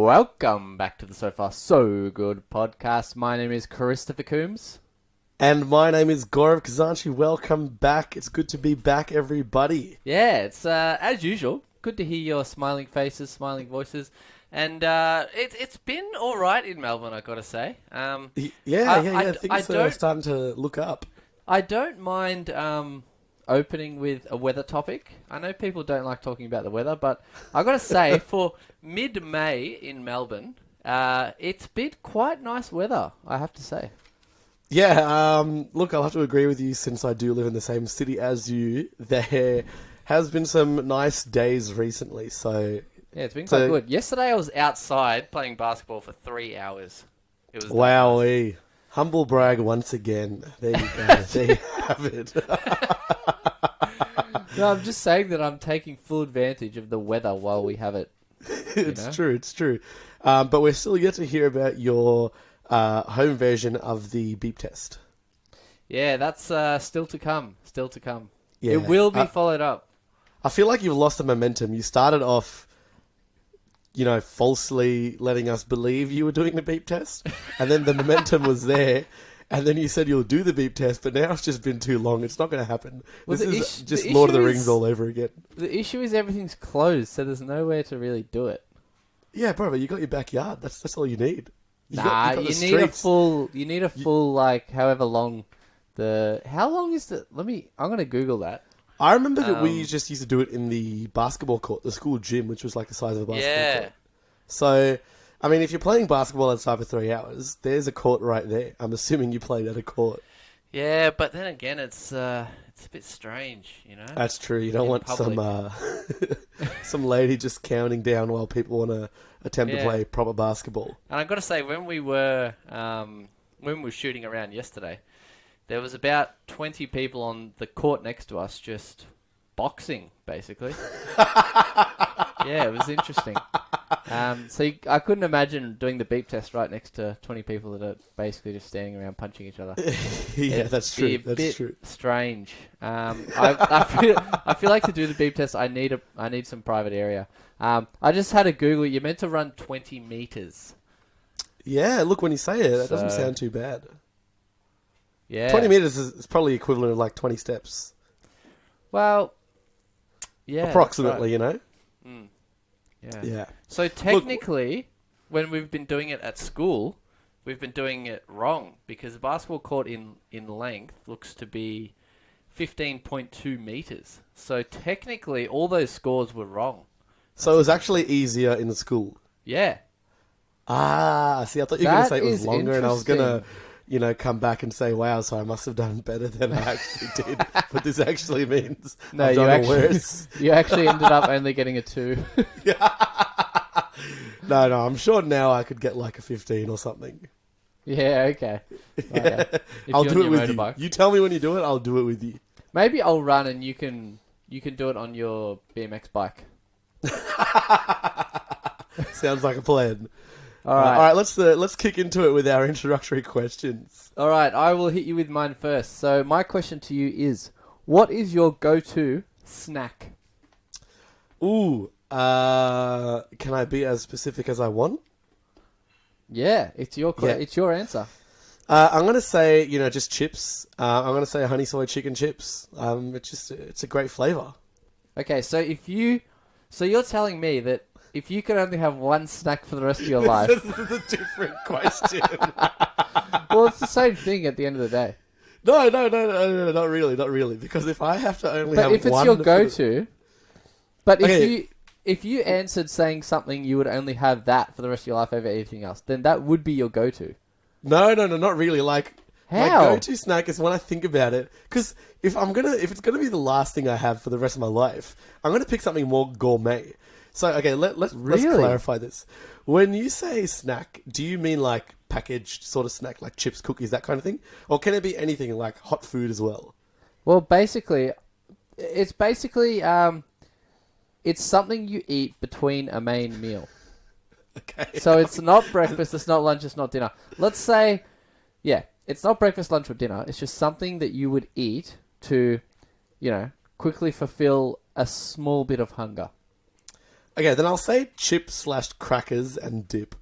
Welcome back to the So Far So Good podcast. My name is Christopher Coombs. And my name is Gaurav Khazanchi. Welcome back. It's good to be back, everybody. Yeah, it's as usual. Good to hear your smiling faces, smiling voices. And it's been all right in Melbourne, I got to say. Yeah. Things are starting to look up. I don't mind opening with a weather topic. I know people don't like talking about the weather, but I got to say, for mid-May in Melbourne, it's been quite nice weather, I have to say. Yeah, look, I'll have to agree with you since I do live in the same city as you. There has been some nice days recently, so... Yeah, it's been quite good. Yesterday I was outside playing basketball for 3 hours. It was Wowee. Nice. Humble brag once again. There you go. There you have it. No, I'm just saying that I'm taking full advantage of the weather while we have it. It's true. But we're still yet to hear about your home version of the beep test. Yeah, that's still to come. Yeah. It will be followed up. I feel like you've lost the momentum. You started off, falsely letting us believe you were doing the beep test, and then the momentum was there. And then you said you'll do the beep test, but now it's just been too long. It's not going to happen. Well, this is just Lord of the Rings all over again. The issue is everything's closed, so there's nowhere to really do it. Yeah, bro, but you got your backyard. That's all you need. You need a full like however long how long is the? I'm going to Google that. I remember that we just used to do it in the basketball court, the school gym, which was like the size of a basketball court. So, I mean, if you're playing basketball outside for 3 hours, there's a court right there. I'm assuming you played at a court. Yeah, but then again, it's a bit strange, That's true. You don't want some lady just counting down while people want to attempt to play proper basketball. And I've got to say, when we were shooting around yesterday, there was about 20 people on the court next to us just boxing, basically. Yeah, it was interesting. I couldn't imagine doing the beep test right next to 20 people that are basically just standing around punching each other. That's true. That's true. Strange. I feel like to do the beep test, I need some private area. I just had to Google it. You're meant to run 20 meters. Yeah, look, when you say it, that doesn't sound too bad. Yeah. 20 meters is probably equivalent of like 20 steps. Well, yeah. Approximately, right. Yeah. So technically, when we've been doing it at school, we've been doing it wrong because the basketball court in length looks to be 15.2 meters. So technically, all those scores were wrong. So it was actually easier in the school? Yeah. See, I thought you were going to say it was longer and I was going to... come back and say, wow, so I must have done better than I actually did. But this actually means I've done worse. You actually ended up only getting a 2. No, I'm sure now I could get like a 15 or something. Yeah, okay. Yeah. I'll do it with you. You tell me when you do it, I'll do it with you. Maybe I'll run and you can do it on your BMX bike. Sounds like a plan. All right, let's kick into it with our introductory questions. All right, I will hit you with mine first. So my question to you is, what is your go-to snack? Ooh, can I be as specific as I want? Yeah, it's your answer. I'm going to say, just chips. I'm going to say honey soy chicken chips. It's a great flavor. Okay, so you're telling me that if you could only have one snack for the rest of your life... This is a different question. Well, it's the same thing at the end of the day. No, not really. Because if I have to only have one... But if it's your go-to... But if you answered saying something you would only have that for the rest of your life over anything else, then that would be your go-to. No, not really. Like, how? My go-to snack is when I think about it. Because if it's gonna be the last thing I have for the rest of my life, I'm gonna pick something more gourmet. So, okay, let's clarify this. When you say snack, do you mean like packaged sort of snack, like chips, cookies, that kind of thing? Or can it be anything like hot food as well? Well, it's something you eat between a main meal. Okay. So it's not breakfast, it's not lunch, it's not dinner. Let's say, it's not breakfast, lunch, or dinner. It's just something that you would eat to, quickly fulfill a small bit of hunger. Okay, then I'll say chips/crackers and dip.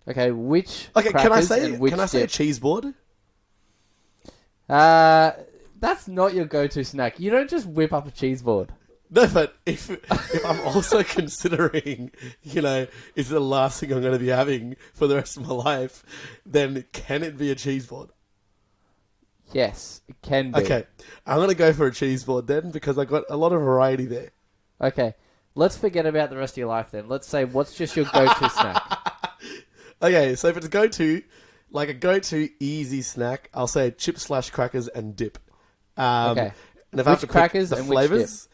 Okay, which Okay, crackers and which can I say a dip? cheese board? That's not your go-to snack. You don't just whip up a cheese board. No, but if I'm also considering, is it the last thing I'm going to be having for the rest of my life, then can it be a cheese board? Yes, it can be. Okay, I'm going to go for a cheese board then because I got a lot of variety there. Okay, let's forget about the rest of your life then. Let's say, what's just your go-to snack? Okay, so if it's a go-to easy snack, I'll say chips/crackers and dip. Okay. And if I have to pick crackers the and which flavors,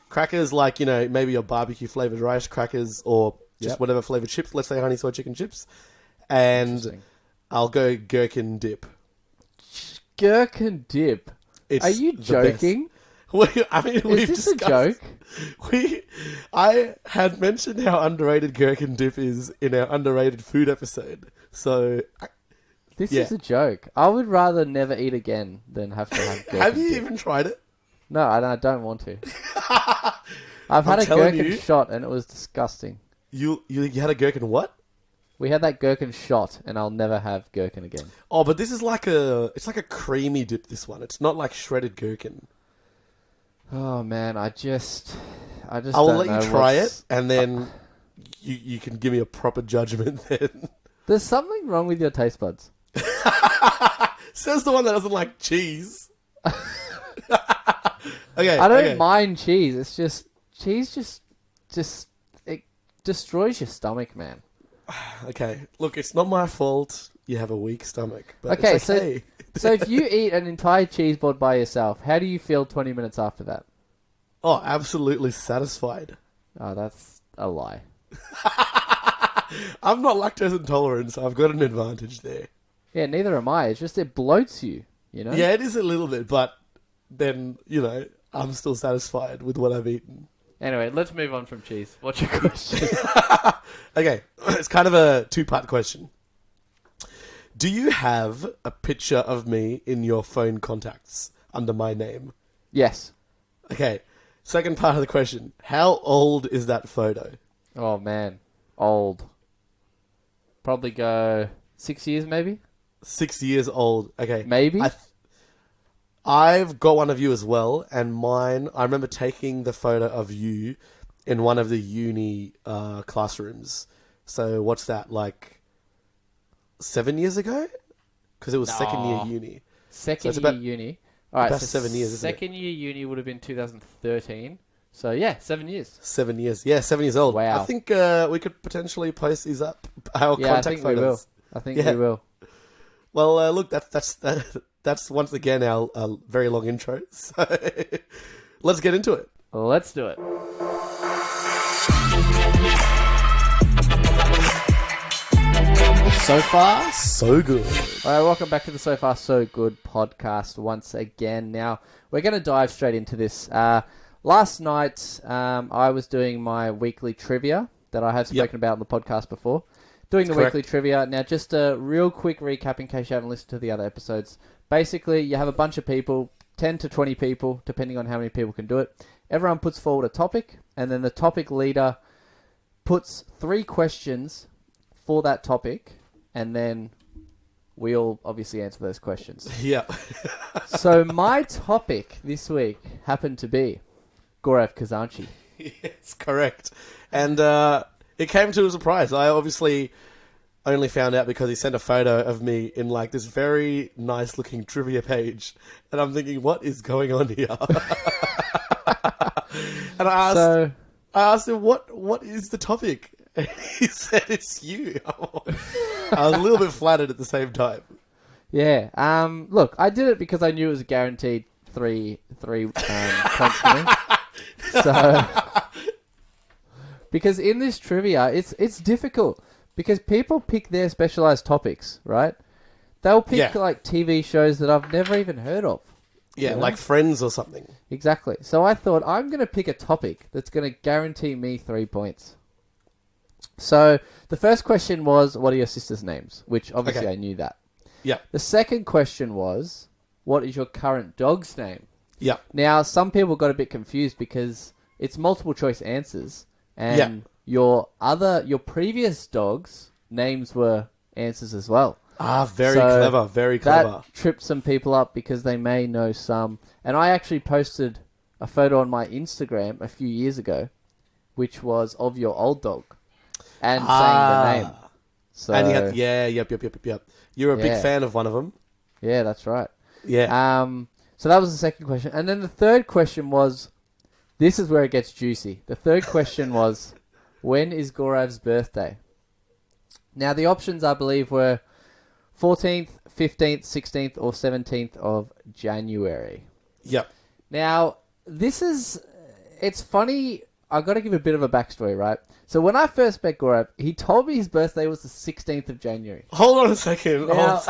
crackers like, maybe your barbecue flavored rice crackers or just whatever flavored chips. Let's say honey soy chicken chips. And I'll go gherkin dip. Gherkin dip? It's Are you joking? Is this a joke? I had mentioned how underrated gherkin dip is in our underrated food episode. So This is a joke. I would rather never eat again than have to have gherkin have you dip. even tried it? No, I don't want to. I've had a gherkin shot and it was disgusting. You had a gherkin what? We had that gherkin shot and I'll never have gherkin again. Oh, but this is it's like a creamy dip, this one. It's not like shredded gherkin. Oh man, I just I will don't let know you try it and then you can give me a proper judgment then. There's something wrong with your taste buds. Says the one that doesn't like cheese. Okay, I don't mind cheese. It's just cheese just it destroys your stomach, man. Okay, look, it's not my fault. You have a weak stomach, but Okay, it's okay. So if you eat an entire cheese board by yourself, how do you feel 20 minutes after that? Oh, absolutely satisfied. Oh, that's a lie. I'm not lactose intolerant, so I've got an advantage there. Yeah, neither am I. It's just it bloats you, Yeah, it is a little bit, but then, I'm still satisfied with what I've eaten. Anyway, let's move on from cheese. What's your question? Okay, it's kind of a two-part question. Do you have a picture of me in your phone contacts under my name? Yes. Okay, second part of the question. How old is that photo? Oh, man. Old. Probably go 6 years, maybe? 6 years old. Okay. Maybe? I've got one of you as well, and mine, I remember taking the photo of you in one of the uni classrooms. So what's that, like 7 years ago? Because it was second year uni. Second year uni. All right, about so 7 years, isn't it? second year uni would have been 2013. So yeah, 7 years. 7 years. Yeah, 7 years old. Wow. I think we could potentially post these up, our contact photos. We will. I think we will. Well, look, that's once again our very long intro. So let's get into it. Let's do it. So far, so good. All right, welcome back to the So Far So Good podcast once again. Now, we're going to dive straight into this. Last night, I was doing my weekly trivia that I have spoken about on the podcast before. Doing the weekly trivia. Now, just a real quick recap in case you haven't listened to the other episodes. Basically, you have a bunch of people, 10 to 20 people, depending on how many people can do it. Everyone puts forward a topic, and then the topic leader puts 3 questions for that topic, and then we all obviously answer those questions. Yeah. So my topic this week happened to be Gaurav Khazanchi. Yes, correct. And it came to a surprise. I obviously only found out because he sent a photo of me in like this very nice looking trivia page. And I'm thinking, what is going on here? And I asked him, what is the topic? And he said, it's you. I was a little bit flattered at the same time. Yeah. Look, I did it because I knew it was a guaranteed three points for me. So, because in this trivia, it's difficult because people pick their specialized topics, right? They'll pick like TV shows that I've never even heard of. Yeah, you know? like Friends or something. Exactly. So I thought I'm going to pick a topic that's going to guarantee me 3 points. So the first question was, what are your sisters' names? Which obviously I knew that. Yeah. The second question was, what is your current dog's name? Yeah. Now, some people got a bit confused because it's multiple choice answers, and your previous dogs' names were answers as well. Very clever, very clever. That tripped some people up because they may know some. And I actually posted a photo on my Instagram a few years ago, which was of your old dog, and saying the name. So, and you had, yep. You were a big fan of one of them. Yeah, that's right. Yeah. So that was the second question. And then the third question was, this is where it gets juicy. The third question was, when is Gaurav's birthday? Now, the options, I believe, were 14th, 15th, 16th, or 17th of January. Yep. Now, it's funny. I've got to give a bit of a backstory, right? So when I first met Gaurav, he told me his birthday was the 16th of January. Hold on a second. Now,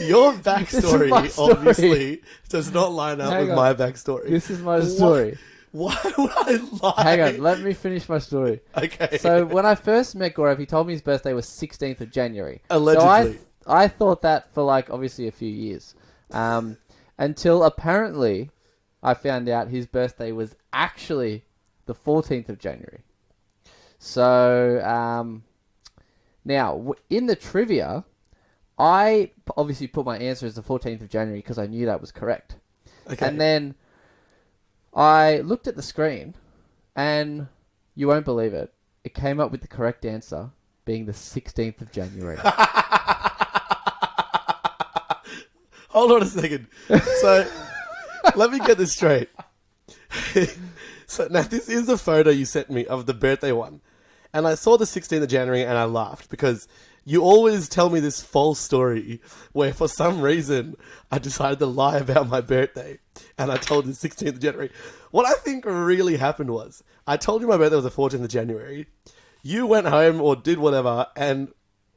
your backstory obviously does not line up with my backstory. This is my story. Why would I lie? Hang on, let me finish my story. Okay. So when I first met Gaurav, he told me his birthday was 16th of January. Allegedly. So I thought that for obviously a few years. Until apparently I found out his birthday was actually the 14th of January. So now, in the trivia, I obviously put my answer as the 14th of January because I knew that was correct. Okay. And then I looked at the screen, and you won't believe it, it came up with the correct answer being the 16th of January. Hold on a second. So, let me get this straight. So, now this is the photo you sent me of the birthday one. And I saw the 16th of January and I laughed because you always tell me this false story where for some reason I decided to lie about my birthday and I told you the 16th of January. What I think really happened was I told you my birthday was the 14th of January. You went home or did whatever and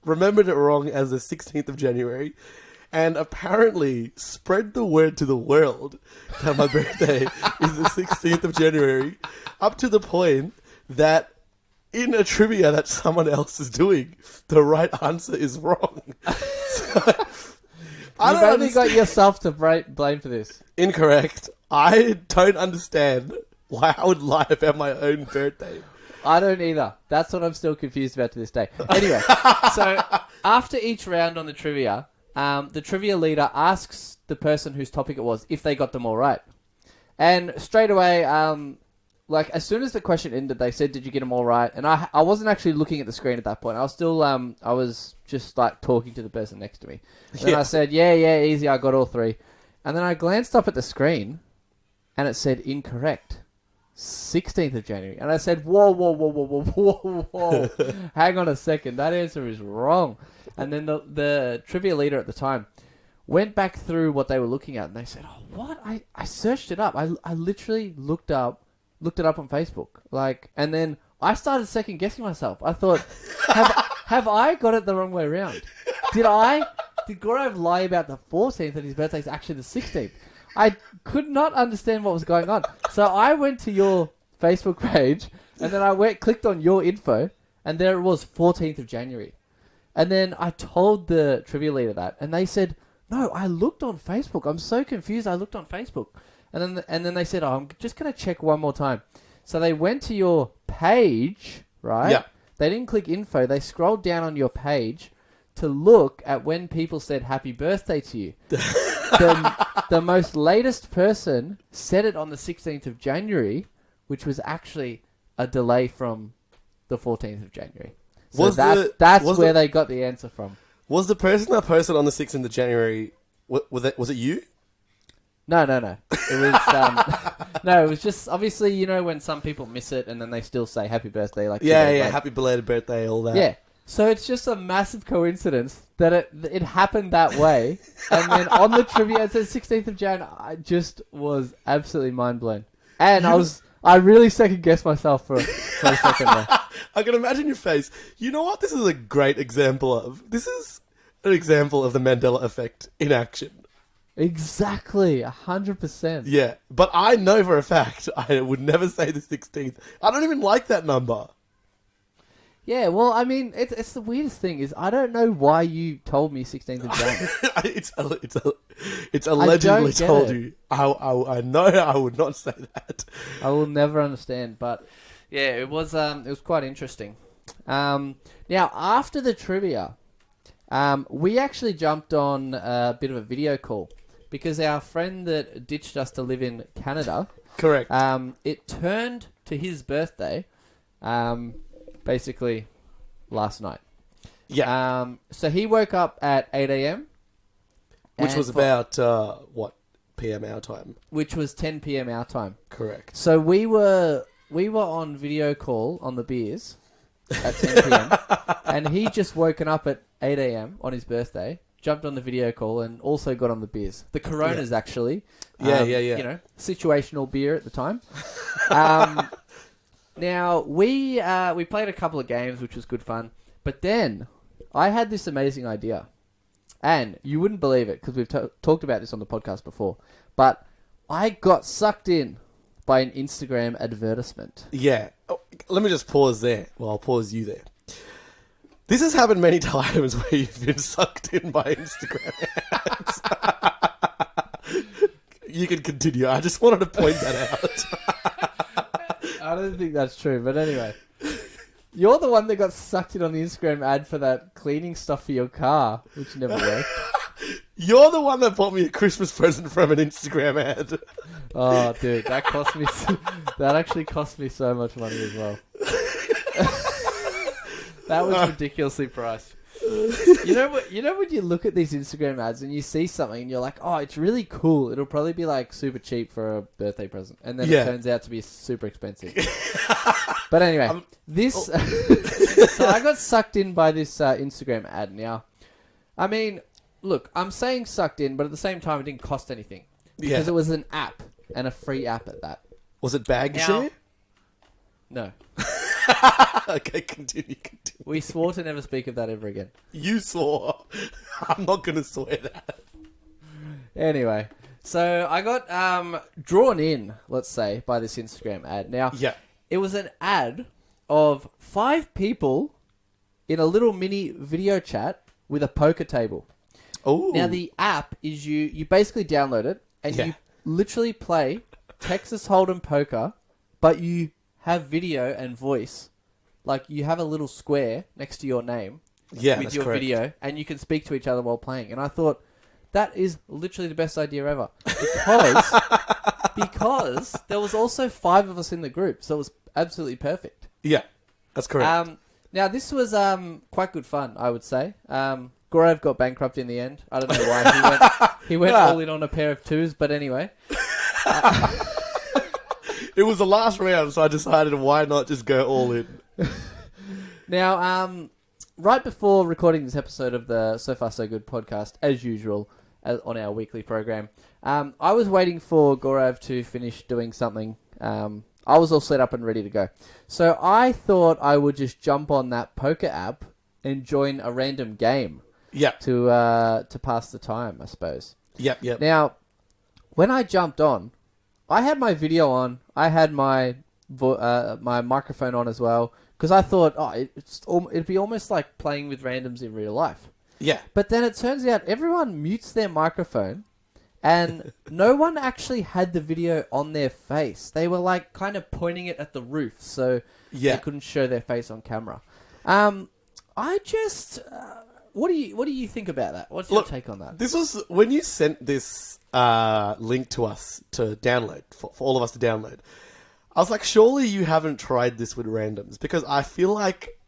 remembered it wrong as the 16th of January and apparently spread the word to the world that my birthday is the 16th of January, up to the point that in a trivia that someone else is doing, the right answer is wrong. You've only got yourself to blame for this. Incorrect. I don't understand why I would lie about my own birthday. I don't either. That's what I'm still confused about to this day. Anyway, so after each round on the trivia, the trivia leader asks the person whose topic it was if they got them all right. And straight away, as soon as the question ended, they said, "Did you get them all right?" And I wasn't actually looking at the screen at that point. I was still, I was just talking to the person next to me. And then I said, yeah, easy, I got all three. And then I glanced up at the screen, and it said incorrect. 16th of January. And I said, whoa. Hang on a second. That answer is wrong. And then the trivia leader at the time went back through what they were looking at, and they said, "Oh, what? I searched it up. I literally looked it up on Facebook." And then I started second guessing myself. I thought, have I got it the wrong way around? Did Gaurav lie about the 14th and his birthday is actually the 16th? I could not understand what was going on. So I went to your Facebook page, and then I clicked on your info, and there it was, 14th of January. And then I told the trivia leader that, and they said, "No, I looked on Facebook. I'm so confused. I looked on Facebook." And then they said, "Oh, I'm just going to check one more time." So they went to your page, right? Yeah. They didn't click info. They scrolled down on your page to look at when people said happy birthday to you. The most latest person said it on the 16th of January, which was actually a delay from the 14th of January. So that's where they got the answer from. Was the person that posted on the 16th of January, was it you? No. It was no. It was just obviously when some people miss it and then they still say happy birthday. Happy belated birthday, all that. Yeah. So it's just a massive coincidence that it happened that way, and then on the trivia it says 16th of Jan. I just was absolutely mind blown, and I really second guessed myself for a second there. I can imagine your face. You know what? This is a great example of. This is an example of the Mandela effect in action. Exactly, 100%. Yeah, but I know for a fact I would never say the 16th. I don't even like that number. Yeah, well, I mean, it's the weirdest thing is I don't know why you told me 16th of Jan. It's allegedly told you. I know I would not say that. I will never understand, but Yeah, it was quite interesting. Now, after the trivia, we actually jumped on a bit of a video call because our friend that ditched us to live in Canada, Correct. it turned to his birthday, basically last night. Yeah. So he woke up at 8 a.m. Which was about, PM our time? Which was 10 p.m. our time. Correct. So we were on video call on the beers at 10 p.m. and he just woken up at 8 a.m. on his birthday, jumped on the video call, and also got on the beers. The Coronas, actually. Yeah. You know, situational beer at the time. Now, we played a couple of games, which was good fun. But then I had this amazing idea. And you wouldn't believe it because we've talked about this on the podcast before. But I got sucked in by an Instagram advertisement. Yeah. Oh, let me just pause there. Well, I'll pause you there. This has happened many times where you've been sucked in by Instagram ads. You can continue. I just wanted to point that out. I don't think that's true, but anyway. You're the one that got sucked in on the Instagram ad for that cleaning stuff for your car, which never worked. You're the one that bought me a Christmas present from an Instagram ad. Oh, dude, that cost me. That actually cost me so much money as well. That was ridiculously priced. You know what? You know when you look at these Instagram ads and you see something and you're like, "Oh, it's really cool. It'll probably be like super cheap for a birthday present," and then it turns out to be super expensive. But anyway, so I got sucked in by this Instagram ad. Now, I mean, look, I'm saying sucked in, but at the same time, it didn't cost anything because it was an app and a free app at that. Was it bag share? No. Okay, continue. We swore to never speak of that ever again. You swore. I'm not going to swear that. Anyway, so I got drawn in, let's say, by this Instagram ad. Now, it was an ad of 5 people in a little mini video chat with a poker table. Oh. Now, the app is you basically download it and you literally play Texas Hold'em poker, but you have video and voice. Like, you have a little square next to your name with your video, and you can speak to each other while playing. And I thought, that is literally the best idea ever. Because there was also 5 of us in the group, so it was absolutely perfect. Yeah, that's correct. Now, this was quite good fun, I would say. Gaurav got bankrupt in the end. I don't know why. He went all in on a pair of 2s, but anyway. It was the last round, so I decided why not just go all in. Now, right before recording this episode of the So Far So Good podcast, as usual, on our weekly program, I was waiting for Gaurav to finish doing something. I was all set up and ready to go. So I thought I would just jump on that poker app and join a random game. Yeah. To pass the time, I suppose. Yep. Now, when I jumped on, I had my video on. I had my my microphone on as well because I thought, it'd be almost like playing with randoms in real life. Yeah. But then it turns out everyone mutes their microphone, and no one actually had the video on their face. They were like kind of pointing it at the roof, so they couldn't show their face on camera. I just, what do you think about that? What's your take on that? This was when you sent this link to us to download for all of us to download. I was like, surely you haven't tried this with randoms because I feel like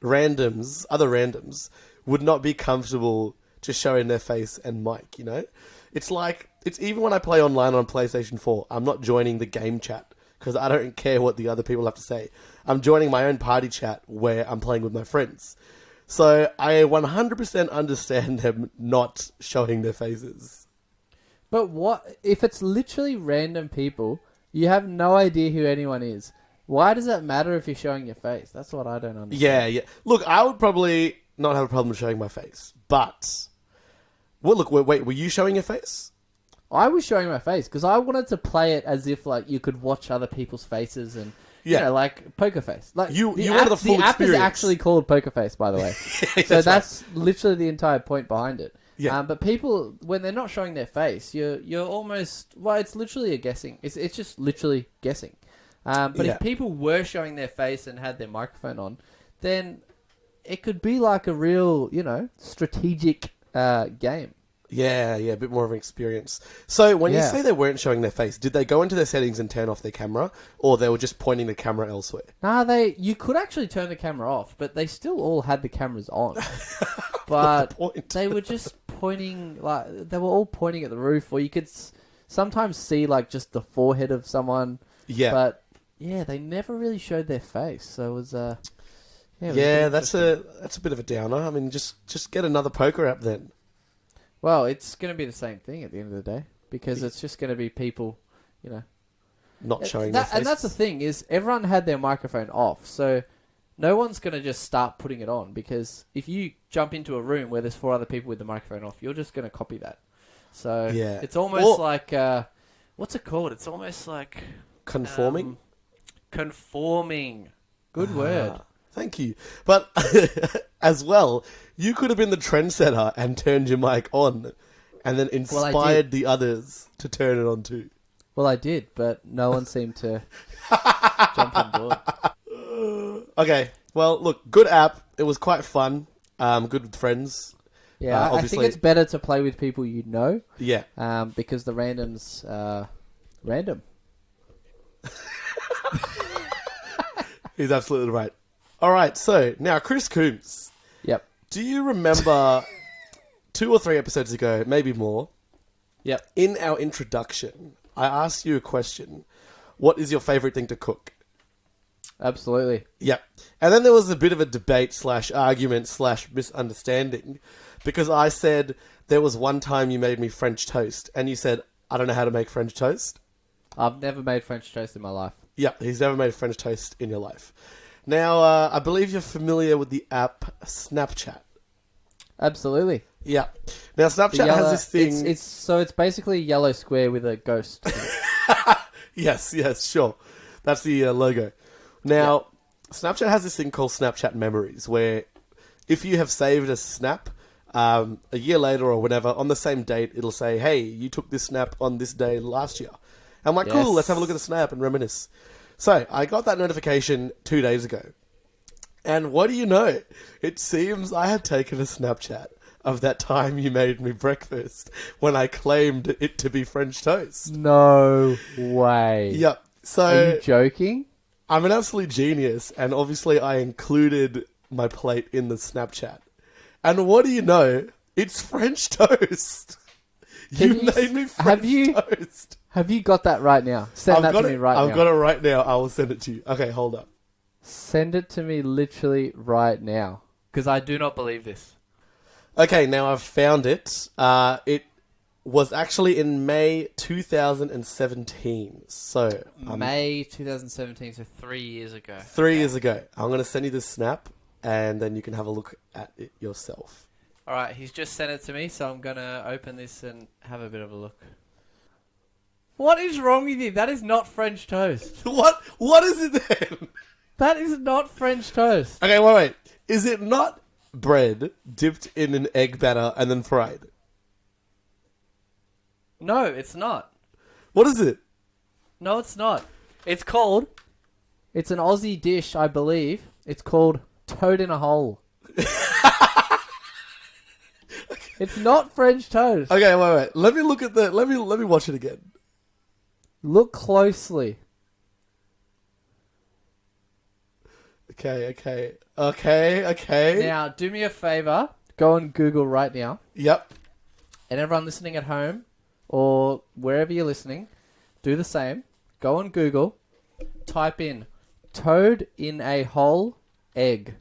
other randoms would not be comfortable just showing their face and mic, you know? It's like, it's even when I play online on PlayStation 4, I'm not joining the game chat because I don't care what the other people have to say. I'm joining my own party chat where I'm playing with my friends. So I 100% understand them not showing their faces. But what if it's literally random people? You have no idea who anyone is. Why does that matter if you're showing your face? That's what I don't understand. Yeah. Look, I would probably not have a problem showing my face, but wait, were you showing your face? I was showing my face because I wanted to play it as if like you could watch other people's faces and you know, like poker face. Like you wanted the full experience. The app is actually called Poker Face, by the way. So that's literally the entire point behind it. Yeah. But people, when they're not showing their face, you're almost, it's literally a guessing. It's just literally guessing. But if people were showing their face and had their microphone on, then it could be like a real, strategic game. Yeah, a bit more of an experience. So when you say they weren't showing their face, did they go into their settings and turn off their camera, or they were just pointing the camera elsewhere? Nah, you could actually turn the camera off, but they still all had the cameras on. But they were just pointing, they were all pointing at the roof, or you could sometimes see just the forehead of someone. Yeah. But they never really showed their face, so it was that's a bit of a downer. I mean, just get another poker app then. Well, it's going to be the same thing at the end of the day, because it's just going to be people, not showing their faces. And that's the thing, is everyone had their microphone off, so no one's going to just start putting it on, because if you jump into a room where there's 4 other people with the microphone off, you're just going to copy that. So it's almost like, what's it called? It's almost like... Conforming? Conforming. Good word. Thank you. But as well, you could have been the trendsetter and turned your mic on and then inspired the others to turn it on too. Well, I did, but no one seemed to jump on board. Okay. Well, look, good app. It was quite fun. Good with friends. Yeah, I think it's better to play with people you know. Yeah. Because the randoms are random. He's absolutely right. All right, so now Chris Coombs. Yep. Do you remember 2 or 3 episodes ago, maybe more? Yep. In our introduction, I asked you a question. What is your favourite thing to cook? Absolutely. Yep. And then there was a bit of a debate / argument / misunderstanding, because I said there was one time you made me French toast, and you said, I don't know how to make French toast. I've never made French toast in my life. Yep, he's never made French toast in your life. Now, I believe you're familiar with the app Snapchat. Absolutely. Yeah. Now, Snapchat has this thing... It's basically a yellow square with a ghost. Yes, sure. That's the logo. Now, Snapchat has this thing called Snapchat Memories, where if you have saved a snap a year later or whenever, on the same date, it'll say, hey, you took this snap on this day last year. I'm like, cool, let's have a look at the snap and reminisce. So, I got that notification 2 days ago. And what do you know? It seems I had taken a Snapchat of that time you made me breakfast when I claimed it to be French toast. No way. Yep. So, are you joking? I'm an absolute genius, and obviously I included my plate in the Snapchat. And what do you know? It's French toast. You made me French toast. Have you got that right now? Send that to me right now. I've got it right now. I will send it to you. Okay, hold up. Send it to me literally right now. Because I do not believe this. Okay, now I've found it. It was actually in May 2017. So May 2017, so 3 years ago. 3 years ago. I'm going to send you this snap, and then you can have a look at it yourself. All right, he's just sent it to me, so I'm going to open this and have a bit of a look. What is wrong with you? That is not French toast. What? What is it then? That is not French toast. Okay, wait. Is it not bread dipped in an egg batter and then fried? No, it's not. What is it? No, it's not. It's an Aussie dish, I believe. It's called toad in a hole. It's not French toast. Okay, wait. Let me look at let me watch it again. Look closely. Okay. Now, do me a favor. Go on Google right now. Yep. And everyone listening at home or wherever you're listening, do the same. Go on Google. Type in toad in a hole egg.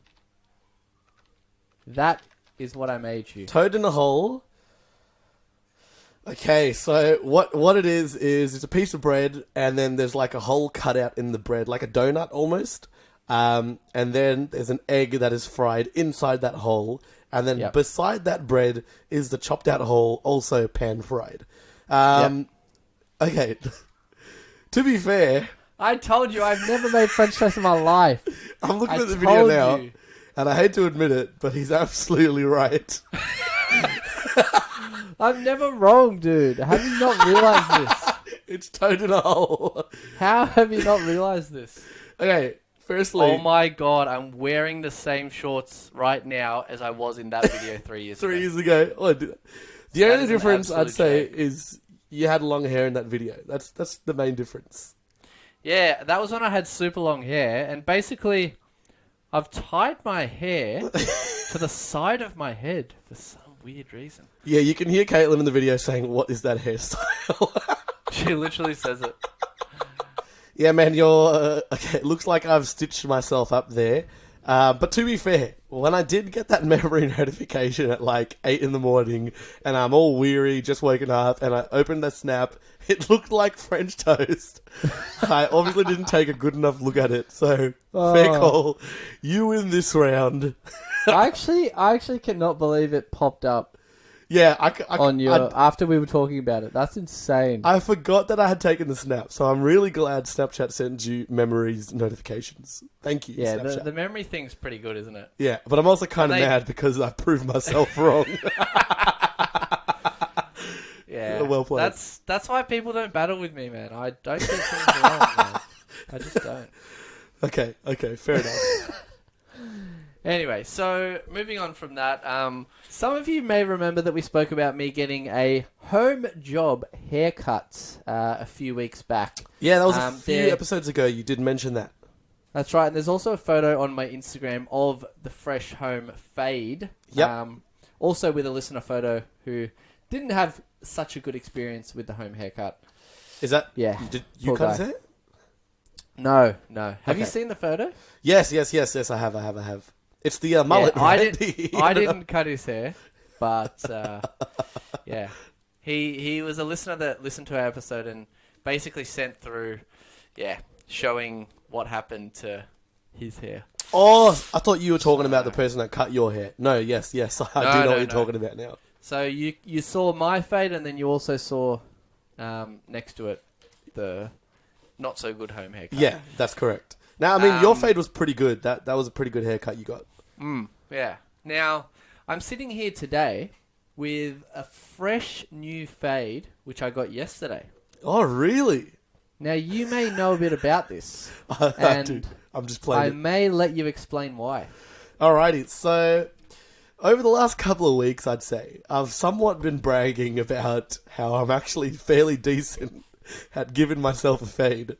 That is what I made you. Toad in a hole. Okay, so what it is it's a piece of bread, and then there's like a hole cut out in the bread, like a donut almost. And then there's an egg that is fried inside that hole, and then beside that bread is the chopped out hole, also pan fried. Okay, to be fair, I told you I've never made French toast in my life. I'm looking at the video now, and I hate to admit it, but he's absolutely right. I'm never wrong, dude. Have you not realised this? It's toad in a hole. How have you not realised this? Okay, firstly... Oh my god, I'm wearing the same shorts right now as I was in that video 3 years ago. 3 years ago. Oh, the only difference I'd say is you had long hair in that video. That's the main difference. Yeah, that was when I had super long hair, and basically, I've tied my hair to the side of my head for some weird reason. Yeah, you can hear Caitlin in the video saying, "What is that hairstyle?" She literally says it. Yeah, man, you're... okay, it looks like I've stitched myself up there. But to be fair, when I did get that memory notification at like 8 in the morning, and I'm all weary, just waking up, and I opened the snap, it looked like French toast. I obviously didn't take a good enough look at it, so fair call. You win this round. I actually cannot believe it popped up. Yeah, after we were talking about it. That's insane. I forgot that I had taken the snap, so I'm really glad Snapchat sends you memories notifications. Thank you, yeah, Snapchat. the memory thing's pretty good, isn't it? Yeah, but I'm also kind of mad because I proved myself wrong. Yeah, well played. That's why people don't battle with me, man. I don't get things wrong, man. I just don't. Okay, fair enough. Anyway, so moving on from that, some of you may remember that we spoke about me getting a home job haircut a few weeks back. Yeah, that was a few episodes ago. You did mention that. That's right, and there's also a photo on my Instagram of the fresh home fade. Yep. Also with a listener photo who didn't have such a good experience with the home haircut. Is that... Yeah. Did you cut his hair? No. Have you Okay. seen the photo? Yes, I have. It's the mullet, yeah, right? I didn't cut his hair, but yeah. He was a listener that listened to our episode and basically sent through, showing what happened to his hair. Oh, I thought you were talking about the person that cut your hair. No, yes, I do know what you're talking about now. So you saw my fade, and then you also saw next to it the not so good home haircut. Yeah, that's correct. Now, I mean, your fade was pretty good. That was a pretty good haircut you got. Yeah. Now, I'm sitting here today with a fresh new fade, which I got yesterday. Oh, really? Now, you may know a bit about this. I do. I'm just playing I may let you explain why. Alrighty, so... over the last couple of weeks, I'd say, I've somewhat been bragging about how I'm actually fairly decent at giving myself a fade.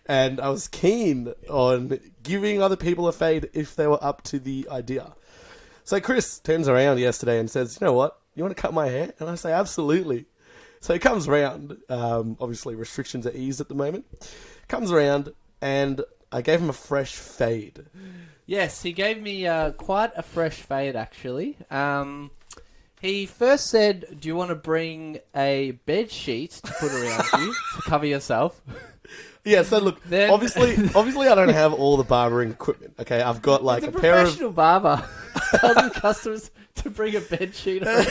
And I was keen on giving other people a fade if they were up to the idea. So Chris turns around yesterday and says, "You know what? You want to cut my hair?" And I say, "Absolutely." So he comes around. Obviously, restrictions are eased at the moment. Comes around, and I gave him a fresh fade. Yes, he gave me quite a fresh fade, actually. He first said, "Do you want to bring a bed sheet to put around you to cover yourself?" Yeah, so look, obviously I don't have all the barbering equipment, okay? I've got like a pair of... professional barber telling customers to bring a bed sheet around.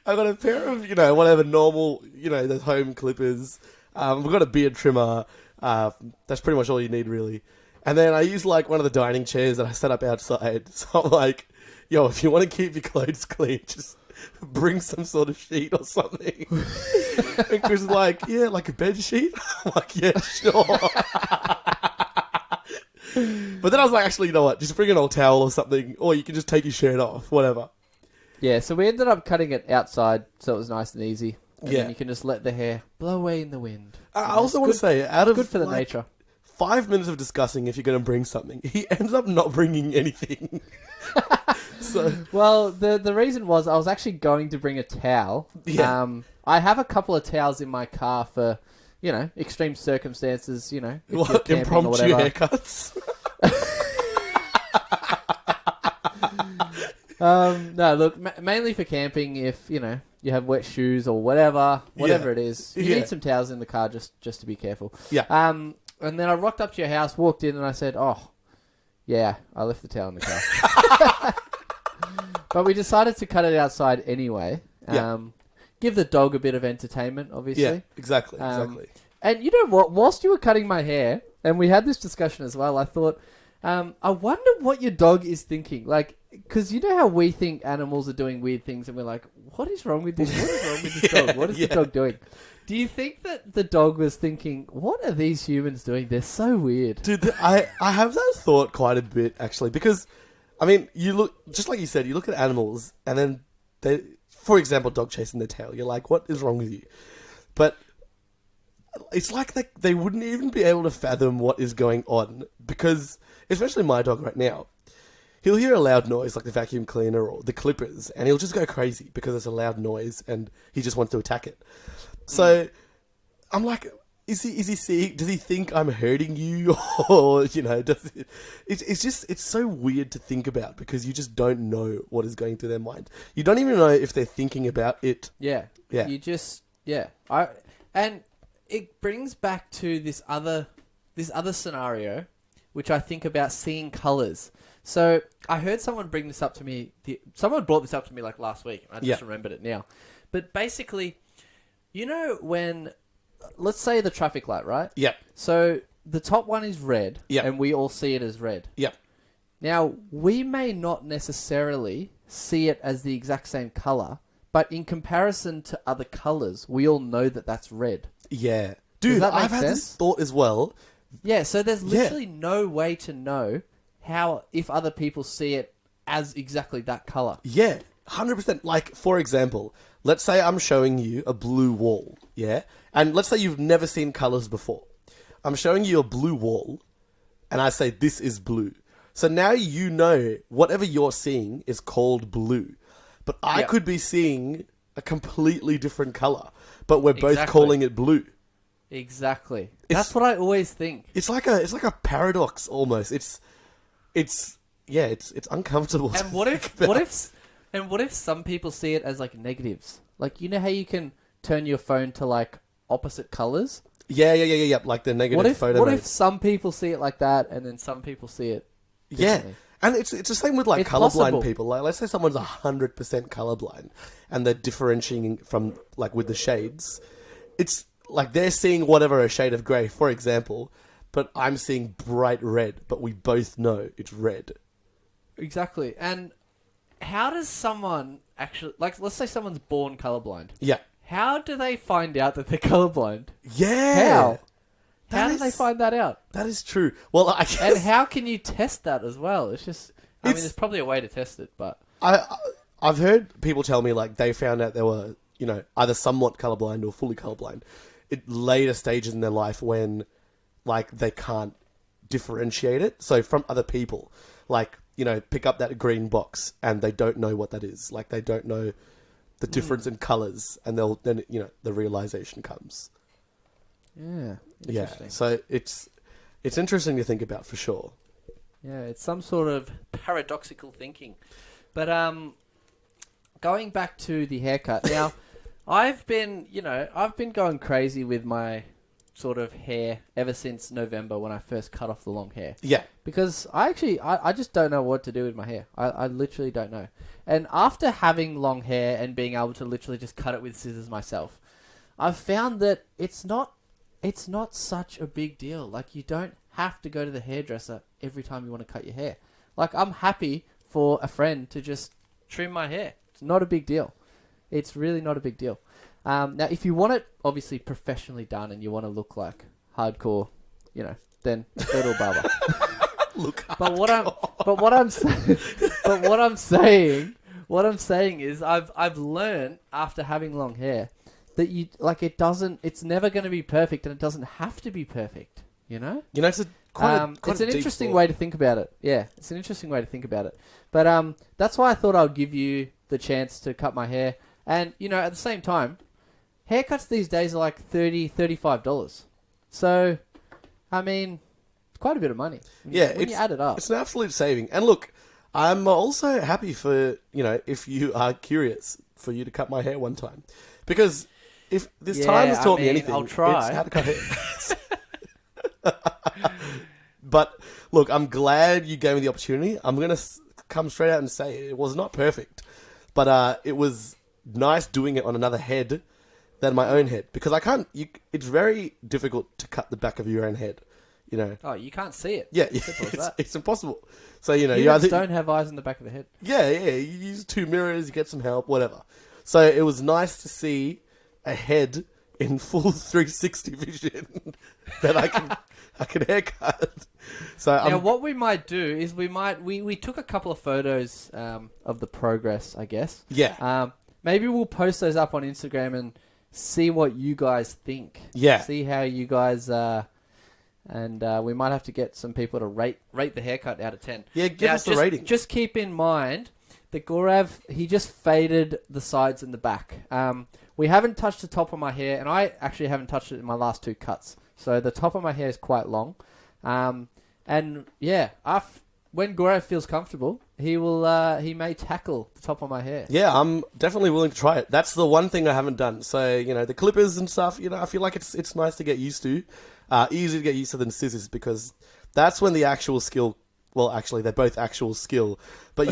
I've got a pair of, whatever normal, the home clippers. I've got a beard trimmer. That's pretty much all you need, really. And then I use like one of the dining chairs that I set up outside. So I'm like, yo, if you want to keep your clothes clean, just bring some sort of sheet or something. And Chris is like, yeah, like a bed sheet? I'm like, yeah, sure. But then I was like, actually, you know what? Just bring an old towel or something, or you can just take your shirt off, whatever. Yeah, so we ended up cutting it outside so it was nice and easy. And then you can just let the hair blow away in the wind. I also want to say, out of good for the nature. 5 minutes of discussing if you're going to bring something, he ends up not bringing anything. Well, the reason was I was actually going to bring a towel. Yeah. I have a couple of towels in my car for, extreme circumstances, if you're camping impromptu or whatever. haircuts? No, look, mainly for camping if, you have wet shoes or whatever it is. You need some towels in the car just to be careful. Yeah. And then I rocked up to your house, walked in, and I said, "Oh, yeah, I left the towel in the car." But we decided to cut it outside anyway. Give the dog a bit of entertainment, obviously. Yeah, exactly. And you know what? Whilst you were cutting my hair, and we had this discussion as well, I thought, I wonder what your dog is thinking. Like, because you know how we think animals are doing weird things, and we're like, what is wrong with this? What is wrong with this dog? What is the dog doing? Do you think that the dog was thinking, what are these humans doing? They're so weird. Dude, I have that thought quite a bit, actually, because, I mean, you look, just like you said, you look at animals, and then they, for example, dog chasing their tail. You're like, what is wrong with you? But it's like they wouldn't even be able to fathom what is going on, because, especially my dog right now, he'll hear a loud noise like the vacuum cleaner or the clippers, and he'll just go crazy because it's a loud noise, and he just wants to attack it. So, I'm like, is he seeing, does he think I'm hurting you? Or, you know, it's so weird to think about because you just don't know what is going through their mind. You don't even know if they're thinking about it. Yeah. Yeah. And it brings back to this other scenario, which I think about seeing colours. So, I heard someone bring this up to me, someone brought this up to me like last week, and I just remembered it now. But basically, you know when, let's say the traffic light, right? Yep. So the top one is red, Yep. and we all see it as red. Yep. Now, we may not necessarily see it as the exact same colour, but in comparison to other colours, we all know that that's red. Yeah. Dude, Does that make I've had sense? this thought as well. Yeah, so there's literally no way to know how, if other people see it as exactly that colour. Yeah, 100%. Like, for example, let's say I'm showing you a blue wall, yeah? And let's say you've never seen colours before. I'm showing you a blue wall, and I say, this is blue. So now you know whatever you're seeing is called blue. But I could be seeing a completely different colour, but we're both calling it blue. Exactly. That's what I always think. It's like a paradox almost. It's uncomfortable. And what if some people see it as like negatives? Like, you know how you can turn your phone to like opposite colors? Yeah. Like the negative photo. What if some people see it like that, and then some people see it differently? And it's the same with like colorblind people. Like, let's say someone's 100% colorblind, and they're differentiating from like with the shades. It's like they're seeing whatever a shade of grey, for example, but I'm seeing bright red. But we both know it's red. Exactly. And how does someone actually, like, let's say someone's born colorblind. Yeah. How do they find out that they're colorblind? Yeah. How do they find that out? That is true. Well, I guess... And how can you test that as well? It's just... I mean, there's probably a way to test it, but... I've heard people tell me, like, they found out they were, you know, either somewhat colorblind or fully colorblind at later stages in their life when, like, they can't differentiate it. So from other people, like, you know, pick up that green box and they don't know what that is. Like, they don't know the difference in colors, and then, you know, the realization comes. Yeah. Yeah, so it's interesting to think about for sure. Yeah, it's some sort of paradoxical thinking. But going back to the haircut. Now, I've been going crazy with my sort of hair ever since November when I first cut off the long hair. Yeah. Because I just don't know what to do with my hair. I literally don't know. And after having long hair and being able to literally just cut it with scissors myself, I've found that it's not such a big deal. Like, you don't have to go to the hairdresser every time you want to cut your hair. Like, I'm happy for a friend to just trim my hair. It's not a big deal. It's really not a big deal. Now, if you want it obviously professionally done and you want to look like hardcore, you know, then go to a barber. What I'm saying is I've learned after having long hair that it's never going to be perfect, and it doesn't have to be perfect, you know? You know, it's it's an interesting way to think about it. Yeah, it's an interesting way to think about it. But that's why I thought I'll give you the chance to cut my hair. And, you know, at the same time, haircuts these days are like $30, $35. So, I mean, it's quite a bit of money. Yeah, when you add it up. It's an absolute saving. And look, I'm also happy for, you know, if you are curious, for you to cut my hair one time. Because if this time has taught me anything, I'll try. It's how to cut hair. But look, I'm glad you gave me the opportunity. I'm going to come straight out and say it was not perfect. But it was nice doing it on another head than my own head. Because I can't... it's very difficult to cut the back of your own head, you know. Oh, you can't see it. Yeah, it's impossible. So, you know... Humans don't have eyes in the back of the head. Yeah, you use 2 mirrors, you get some help, whatever. So it was nice to see a head in full 360 vision that I can haircut. So now, what we might do is we took a couple of photos of the progress, I guess. Yeah. Maybe we'll post those up on Instagram and see what you guys think. Yeah. See how you guys and we might have to get some people to rate the haircut out of 10. Yeah, give us the rating. Just keep in mind that Gaurav, he just faded the sides and the back. We haven't touched the top of my hair, and I actually haven't touched it in my last 2 cuts. So the top of my hair is quite long. And yeah, when Gaurav feels comfortable, he may tackle the top of my hair. Yeah, I'm definitely willing to try it. That's the one thing I haven't done. So, the clippers and stuff, I feel like it's nice to get used to. Easier to get used to than scissors, because that's when the actual skill... Well, actually, they're both actual skill. But,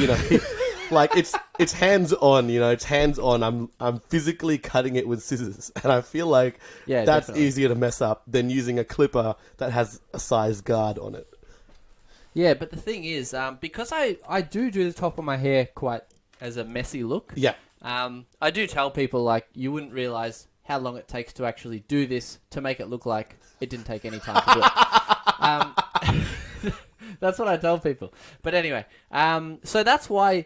like, it's hands-on, it's hands-on. I'm physically cutting it with scissors. And I feel like that's definitely easier to mess up than using a clipper that has a size guard on it. Yeah, but the thing is, because I do the top of my hair quite as a messy look. Yeah. I do tell people, like, you wouldn't realise how long it takes to actually do this to make it look like it didn't take any time to do it. That's what I tell people. But anyway, so that's why,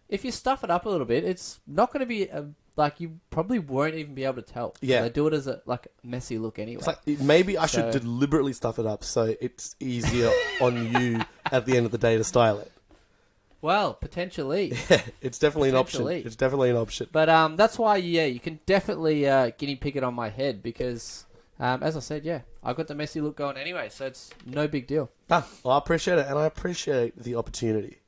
if you stuff it up a little bit, it's not going to be, like, you probably won't even be able to tell. Yeah. They do it as a messy look anyway. It's like, maybe I should deliberately stuff it up so it's easier on you at the end of the day to style it. Well, potentially. Yeah, it's definitely an option. It's definitely an option. But that's why, you can definitely guinea pig it on my head because, as I said, I've got the messy look going anyway, so it's no big deal. Well, I appreciate it, and I appreciate the opportunity.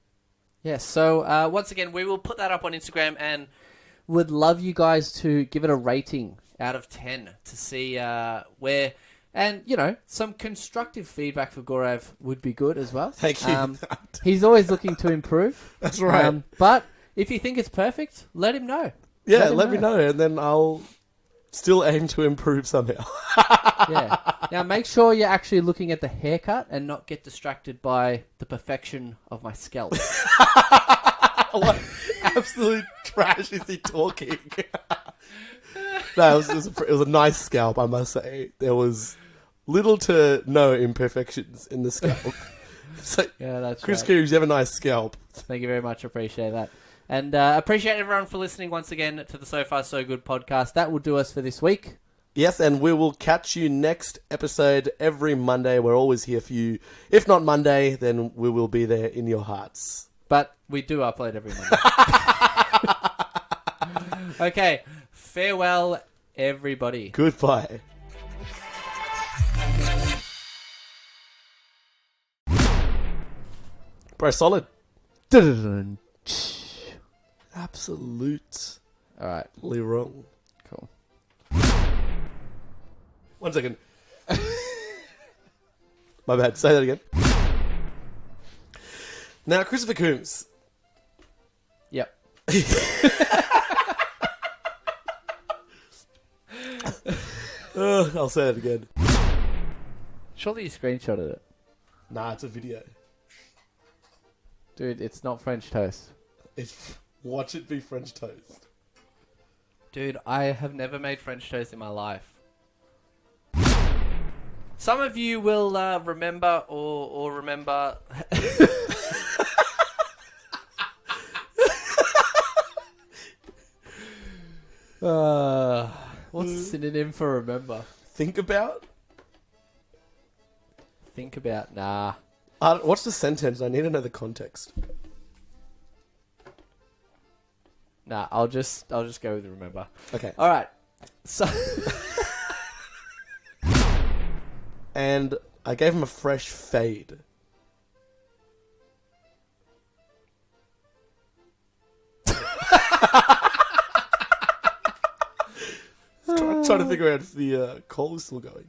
Yeah, so once again, we will put that up on Instagram and would love you guys to give it a rating out of 10 to see where... And, some constructive feedback for Gaurav would be good as well. Thank you. He's always looking to improve. That's right. But if you think it's perfect, let him know. Yeah, let me know, and then I'll still aim to improve somehow. Yeah. Now, make sure you're actually looking at the haircut and not get distracted by the perfection of my scalp. What absolute trash is he talking? No, it was a nice scalp, I must say. There was little to no imperfections in the scalp. So, yeah, that's Chris right. Coombs, you have a nice scalp. Thank you very much. Appreciate that. And appreciate everyone for listening once again to the So Far So Good podcast. That will do us for this week. Yes, and we will catch you next episode every Monday. We're always here for you. If not Monday, then we will be there in your hearts. But we do upload every Monday. Okay. Farewell, everybody. Goodbye. Bro, solid. Absolute. All right. Wrong. Cool. 1 second. My bad. Say that again. Now, Christopher Coombs. Yep. I'll say it again. Surely you screenshotted it. Nah, it's a video. Dude, it's not French toast. Watch it be French toast. Dude, I have never made French toast in my life. Some of you will remember or remember... What's a synonym for remember? Think about? Think about, nah. What's the sentence? I need to know the context. Nah, I'll just go with remember. Okay. All right. So... And I gave him a fresh fade. Trying to figure out if the call is still going.